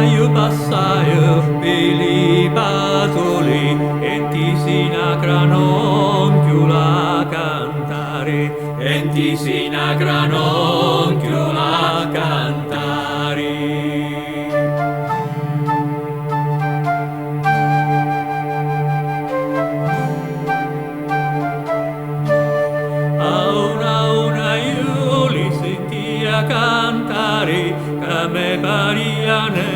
Nasiraio passaio Pili pasoli Enti sinacranon chiula cantare Enti sinacranon chiula cantare. Auna io li sentia cantare come pariane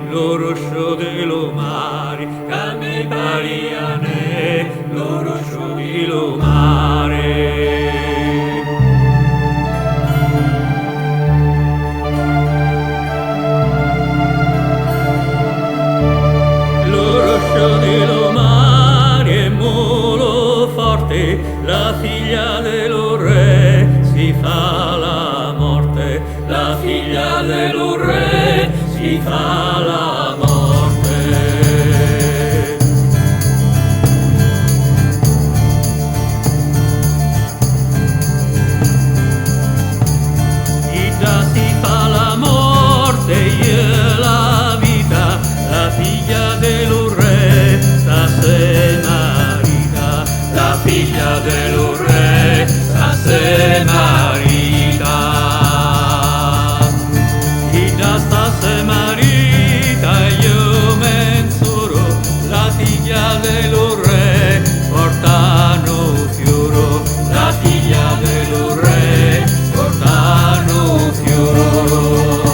l'oroscio dello mare come pariane l'oroscio dello mare. L'oroscio dello mare è molto forte, la figlia dello re si fa la morte, la figlia dello re si fa la morte. Ida si fa la morte e la vita, la figlia dello re sta se marita, la figlia dello re sta se marita. Ida sta se marita io mensuro, la figlia dello re portano fioro, la figlia dello re portano fioro.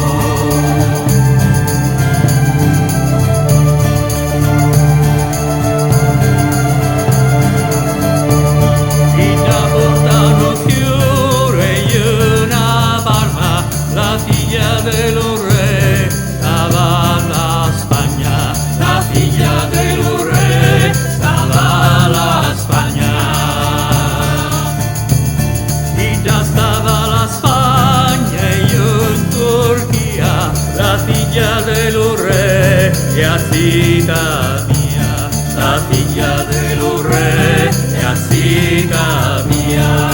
La figlia dello re stava alla Spagna, la figlia dello re stava alla Spagna. Ida stava alla Spagna e io in Turchia, la figlia dello re è a zita mia, la figlia dello re è a zita mia.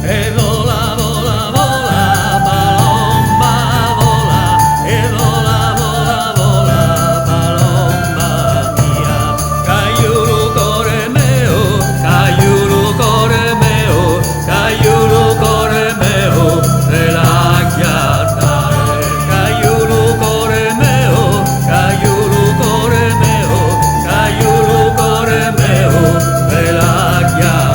E vola, vola, vola, palomba vola, e vola, vola, vola, palomba mia. Caiulu core meo, caiulu core meo, caiulu core meo, te la chiattare. Caiulu core meo, caiulu core meo, caiulu core meo, te la chiattare.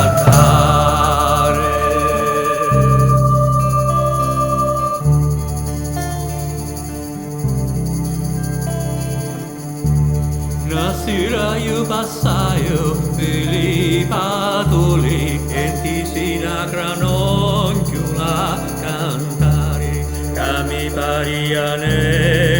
Nasiraio passaio Pili patoli Enti sinacranon chiula cantare Cami pariane